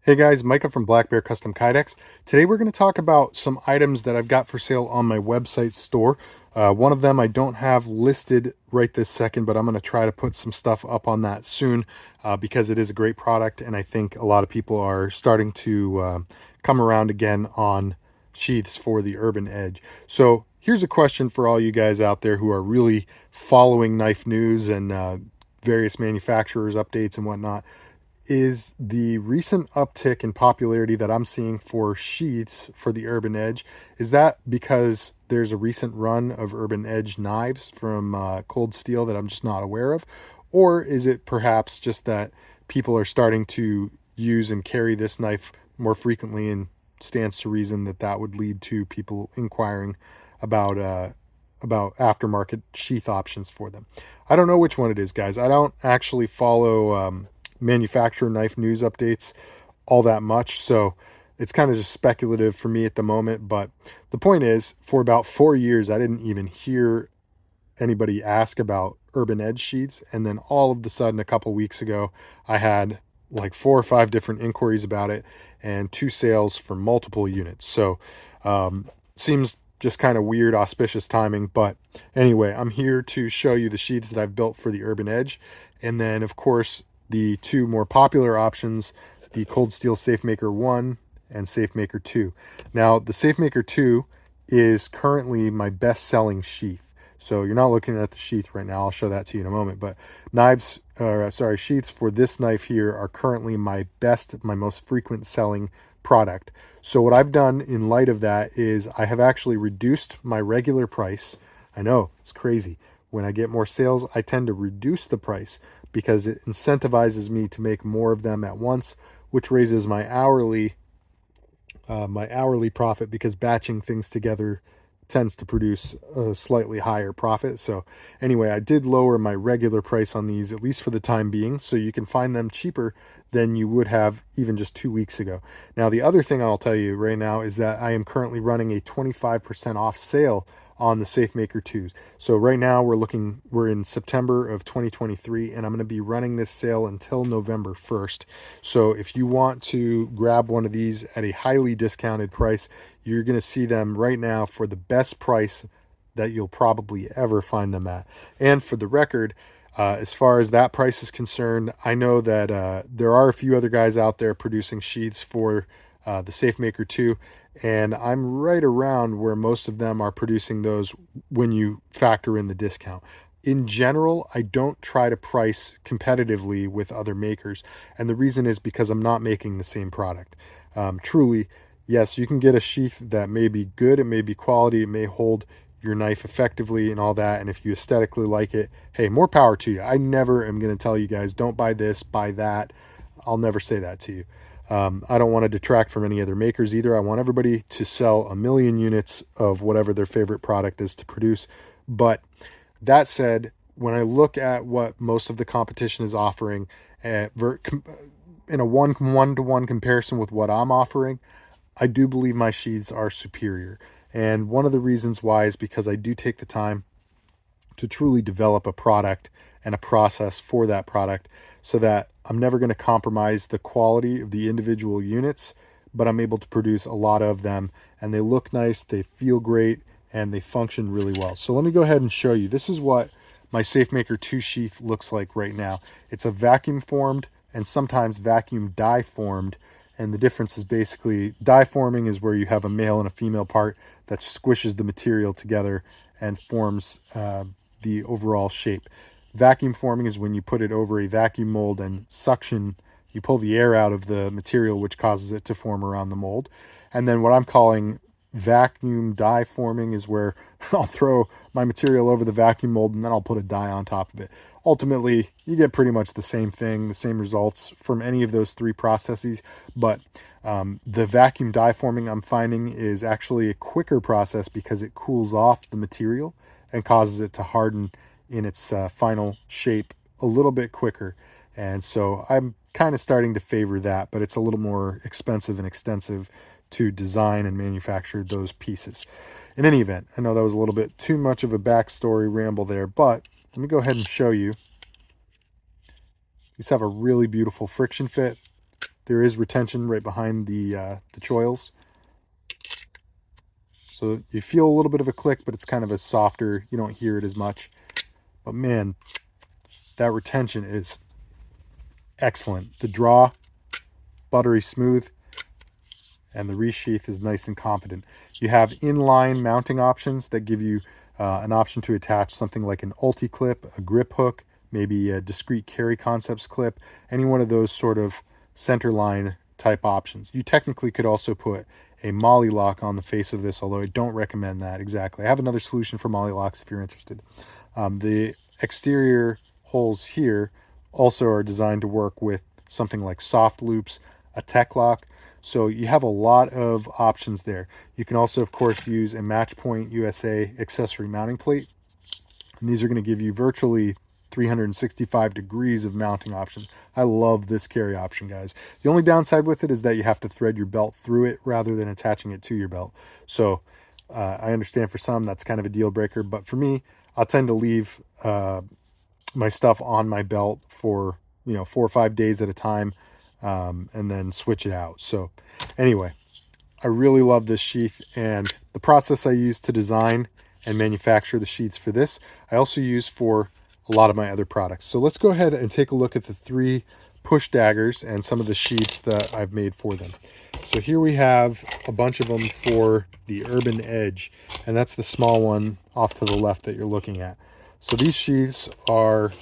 Hey guys, Micah from blackbearcustomkydex. Today we're going to talk about some items that I've got for sale on my website store. One of them I don't have listed right this second, but I'm going to try to put some stuff up on that soon because it is a great product, and I think a lot of people are starting to come around again on sheaths for the urban edge. So here's a question for all you guys out there who are really following knife news and various manufacturers updates and whatnot. Is the recent uptick in popularity that I'm seeing for sheaths for the Urban Edge, is that because there's a recent run of Urban Edge knives from Cold Steel that I'm just not aware of? Or is it perhaps just that people are starting to use and carry this knife more frequently, and stands to reason that that would lead to people inquiring about aftermarket sheath options for them? I don't know which one it is, guys. I don't actually follow manufacturer knife news updates all that much, so it's kind of just speculative for me at the moment. But the point is, for about 4 years I didn't even hear anybody ask about Urban Edge sheets, and then all of a sudden a couple weeks ago I had like 4 or 5 different inquiries about it and 2 sales for multiple units. So seems just kind of weird auspicious timing. But anyway, I'm here to show you the sheets that I've built for the Urban Edge, and then of course the two more popular options, the Cold Steel SafeMaker 1 and SafeMaker 2. Now, the SafeMaker 2 is currently my best-selling sheath. So you're not looking at the sheath right now. I'll show that to you in a moment. But sheaths for this knife here are currently my most frequent selling product. So what I've done in light of that is I have actually reduced my regular price. I know, it's crazy. When I get more sales, I tend to reduce the price because it incentivizes me to make more of them at once, which raises my hourly profit, because batching things together tends to produce a slightly higher profit. So anyway, I did lower my regular price on these, at least for the time being, so you can find them cheaper than you would have even just 2 weeks ago. Now, the other thing I'll tell you right now is that I am currently running a 25% off sale on the SafeMaker 2s. So right now we're in September of 2023, and I'm going to be running this sale until November 1st. So if you want to grab one of these at a highly discounted price, you're going to see them right now for the best price that you'll probably ever find them at. And for the record, as far as that price is concerned, I know that there are a few other guys out there producing sheaths for the SafeMaker 2, and I'm right around where most of them are producing those when you factor in the discount. In general, I don't try to price competitively with other makers, and the reason is because I'm not making the same product. Truly, yes, you can get a sheath that may be good, it may be quality, it may hold your knife effectively and all that, and if you aesthetically like it, hey, more power to you. I never am going to tell you guys don't buy this, buy that. I'll never say that to you. I don't want to detract from any other makers either. I want everybody to sell a million units of whatever their favorite product is to produce. But that said, when I look at what most of the competition is offering, in a one-to-one comparison with what I'm offering, I do believe my sheaths are superior. And one of the reasons why is because I do take the time to truly develop a product and a process for that product, so that I'm never going to compromise the quality of the individual units, but I'm able to produce a lot of them, and they look nice, they feel great, and they function really well. So let me go ahead and show you. This is what my SafeMaker 2 sheath looks like right now. It's a vacuum formed and sometimes vacuum die formed, and the difference is basically die forming is where you have a male and a female part that squishes the material together and forms the overall shape. Vacuum forming is when you put it over a vacuum mold and suction, you pull the air out of the material, which causes it to form around the mold. And then what I'm calling vacuum die forming is where I'll throw my material over the vacuum mold and then I'll put a die on top of it. Ultimately, you get pretty much the same thing, the same results from any of those three processes, but the vacuum die forming I'm finding is actually a quicker process because it cools off the material and causes it to harden in its final shape a little bit quicker. And so I'm kind of starting to favor that, but it's a little more expensive and extensive to design and manufacture those pieces. In any event, I know that was a little bit too much of a backstory ramble there, but let me go ahead and show you. These have a really beautiful friction fit. there is retention right behind the choils. So you feel a little bit of a click, but it's kind of a softer, you don't hear it as much. But man, that retention is excellent. The draw, buttery smooth, and the resheath is nice and confident. You have inline mounting options that give you an option to attach something like an ulti clip, a grip hook, maybe a discrete carry concepts clip, any one of those sort of center line type options. You technically could also put a molly lock on the face of this, although I don't recommend that exactly. I have another solution for molly locks if you're interested. The exterior holes here also are designed to work with something like soft loops, a tech lock. So you have a lot of options there. You can also, of course, use a Match Point USA accessory mounting plate. And these are going to give you virtually 365 degrees of mounting options. I love this carry option, guys. The only downside with it is that you have to thread your belt through it rather than attaching it to your belt. So I understand for some that's kind of a deal breaker, but for me, I'll tend to leave my stuff on my belt for 4 or 5 days at a time, and then switch it out. So anyway, I really love this sheath, and the process I use to design and manufacture the sheaths for this, I also use for a lot of my other products. So let's go ahead and take a look at the 3 push daggers and some of the sheaths that I've made for them. So here we have a bunch of them for the Urban Edge, and that's the small one off to the left that you're looking at. So these sheaths are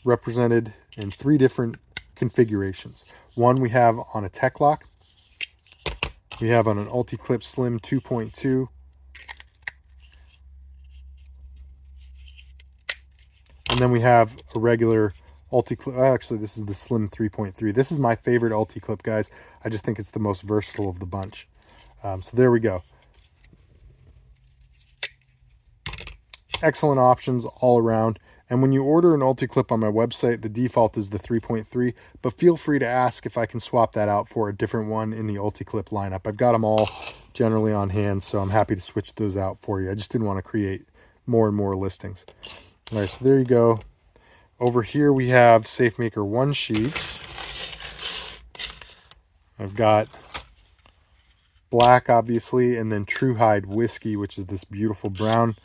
represented in 3 different configurations. One we have on a tech lock, we have on an Ulti-Clip Slim 2.2, and then we have a regular Ulti-Clip. Actually, this is the Slim 3.3. This is my favorite Ulti-Clip, guys. I just think it's the most versatile of the bunch. So there we go. Excellent options all around. And when you order an Ulti-Clip on my website, the default is the 3.3, but feel free to ask if I can swap that out for a different one in the Ulti-Clip lineup. I've got them all generally on hand, so I'm happy to switch those out for you. I just didn't want to create more and more listings. All right, so there you go. Over here we have SafeMaker 1 sheets. I've got black, obviously, and then True Hide Whiskey, which is this beautiful brown.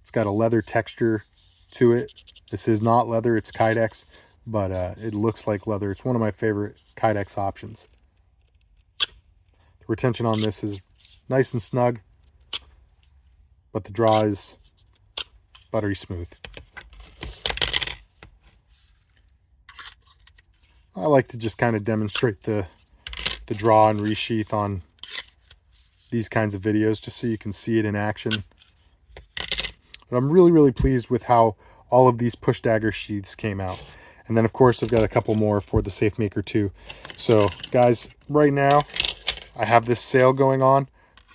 It's got a leather texture to it. This is not leather, it's Kydex, but it looks like leather. It's one of my favorite Kydex options. The retention on this is nice and snug, but the draw is buttery smooth. I like to just kind of demonstrate the draw and resheath on these kinds of videos just so you can see it in action. But I'm really, really pleased with how all of these push dagger sheaths came out. And then, of course, I've got a couple more for the SafeMaker 2. So, guys, right now, I have this sale going on.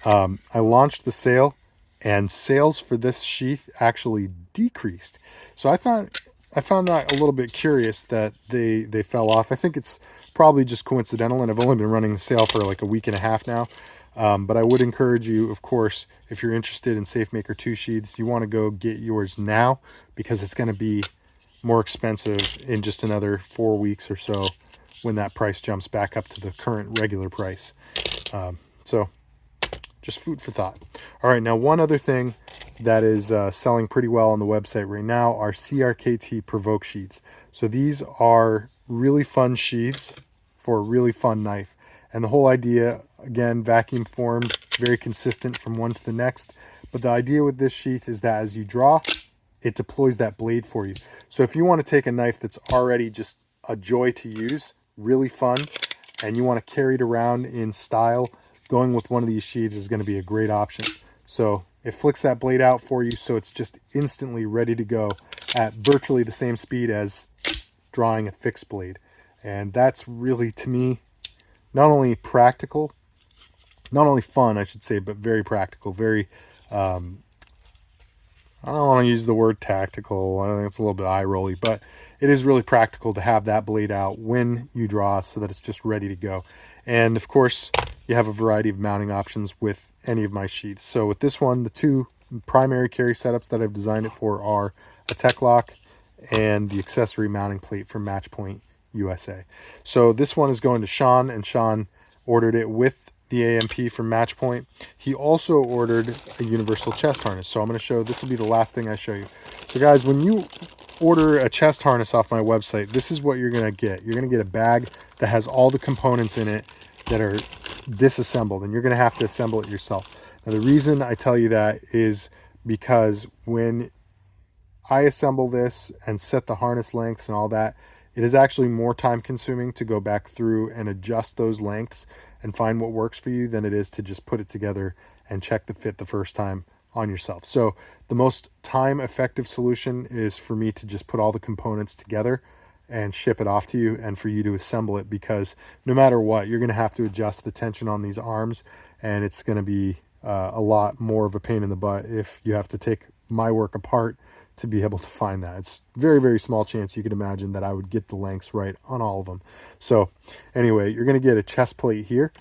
I launched the sale, and sales for this sheath actually decreased. So I found that a little bit curious that they fell off. I think it's probably just coincidental, and I've only been running the sale for like a week and a half now. But I would encourage you, of course, if you're interested in SafeMaker 2 sheaths, you want to go get yours now, because it's going to be more expensive in just another 4 weeks or so when that price jumps back up to the current regular price. So just food for thought. All right, now one other thing that is selling pretty well on the website right now are CRKT Provoke sheaths. So these are really fun sheaths for a really fun knife. And the whole idea, again, vacuum formed, very consistent from one to the next. But the idea with this sheath is that as you draw, it deploys that blade for you. So if you want to take a knife that's already just a joy to use, really fun, and you want to carry it around in style, going with one of these sheaths is going to be a great option. So it flicks that blade out for you, so it's just instantly ready to go at virtually the same speed as drawing a fixed blade. And that's really, to me, not only practical, not only fun, I should say, but very practical, very, I don't want to use the word tactical. I think it's a little bit eye-rolly, but it is really practical to have that blade out when you draw so that it's just ready to go. And of course, you have a variety of mounting options with any of my sheaths. So with this one, the 2 primary carry setups that I've designed it for are a tech lock and the accessory mounting plate from Match Point USA. So this one is going to Sean, and Sean ordered it with the AMP from Matchpoint. He also ordered a universal chest harness. So I'm going to show, this will be the last thing I show you. So guys, when you order a chest harness off my website, this is what you're going to get. You're going to get a bag that has all the components in it that are disassembled, and you're going to have to assemble it yourself. Now, the reason I tell you that is because when I assemble this and set the harness lengths and all that, it is actually more time consuming to go back through and adjust those lengths and find what works for you than it is to just put it together and check the fit the first time on yourself. So the most time effective solution is for me to just put all the components together and ship it off to you, and for you to assemble it, because no matter what, you're going to have to adjust the tension on these arms, and it's going to be a lot more of a pain in the butt if you have to take my work apart to be able to find that. It's very, very small chance you could imagine that I would get the lengths right on all of them. So anyway, you're going to get a chest plate here.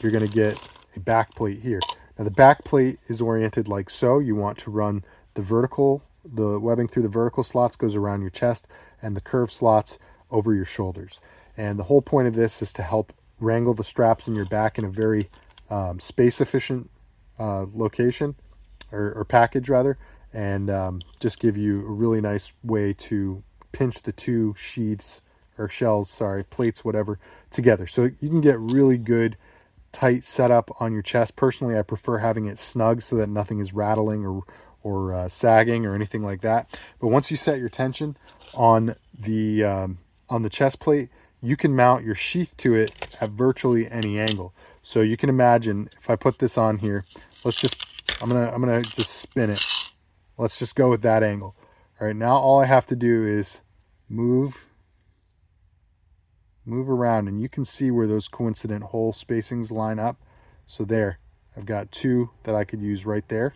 You're going to get a back plate here. Now the back plate is oriented like so. You want to run the webbing through the vertical slots goes around your chest, and the curved slots over your shoulders. And the whole point of this is to help wrangle the straps in your back in a very space efficient location or package rather, and just give you a really nice way to pinch the two sheaths or shells, sorry, plates, whatever, together. So you can get really good tight setup on your chest. Personally, I prefer having it snug so that nothing is rattling or sagging or anything like that. But once you set your tension on the chest plate, you can mount your sheath to it at virtually any angle. So you can imagine if I put this on here, I'm gonna just spin it. Let's just go with that angle. All right, now all I have to do is move around, and you can see where those coincident hole spacings line up. So there, I've got two that I could use right there.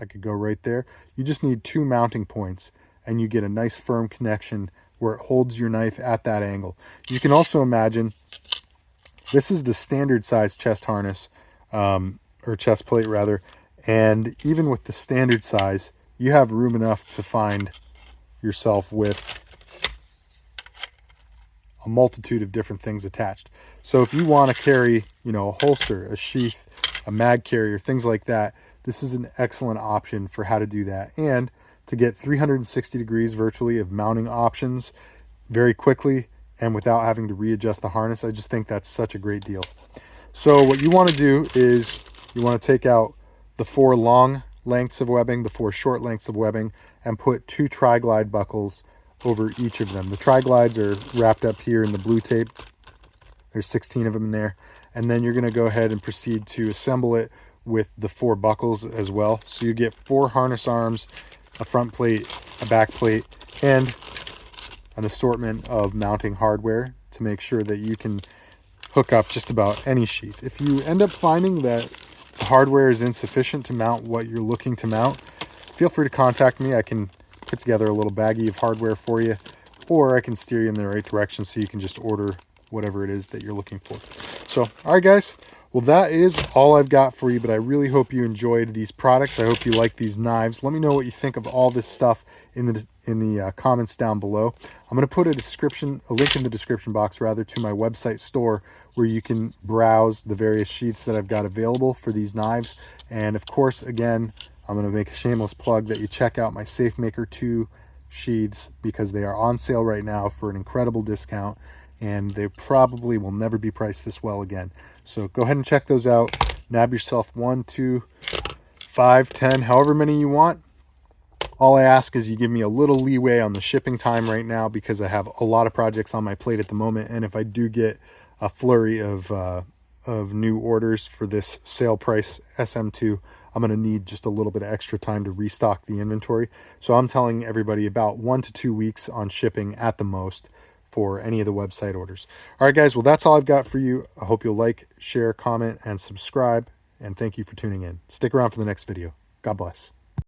I could go right there. You just need two mounting points, and you get a nice firm connection where it holds your knife at that angle. You can also imagine this is the standard size chest harness, or chest plate rather, and even with the standard size, you have room enough to find yourself with a multitude of different things attached. So if you want to carry, a holster, a sheath, a mag carrier, things like that, this is an excellent option for how to do that, and to get 360 degrees virtually of mounting options very quickly and without having to readjust the harness. I just think that's such a great deal. So what you want to do is you want to take out the 4 long lengths of webbing, the 4 short lengths of webbing, and put 2 tri-glide buckles over each of them. The tri-glides are wrapped up here in the blue tape. There's 16 of them in there. And then you're going to go ahead and proceed to assemble it with the 4 buckles as well. So you get 4 harness arms, a front plate, a back plate, and an assortment of mounting hardware to make sure that you can hook up just about any sheath. If you end up finding that the hardware is insufficient to mount what you're looking to mount, feel free to contact me. I can put together a little baggie of hardware for you, or I can steer you in the right direction so you can just order whatever it is that you're looking for. So, all right, guys. Well, that is all I've got for you, but I really hope you enjoyed these products. I hope you like these knives. Let me know what you think of all this stuff in the comments down below. I'm going to put a link in the description box rather, to my website store where you can browse the various sheaths that I've got available for these knives. And of course, again, I'm going to make a shameless plug that you check out my SafeMaker 2 sheaths, because they are on sale right now for an incredible discount, and they probably will never be priced this well again. So go ahead and check those out. Nab yourself 1, 2, 5, 10, however many you want. All I ask is you give me a little leeway on the shipping time right now, because I have a lot of projects on my plate at the moment, and if I do get a flurry of new orders for this sale price SM2, I'm going to need just a little bit of extra time to restock the inventory. So I'm telling everybody about 1 to 2 weeks on shipping at the most for any of the website orders. All right, guys. Well, that's all I've got for you. I hope you'll like, share, comment, and subscribe. And thank you for tuning in. Stick around for the next video. God bless.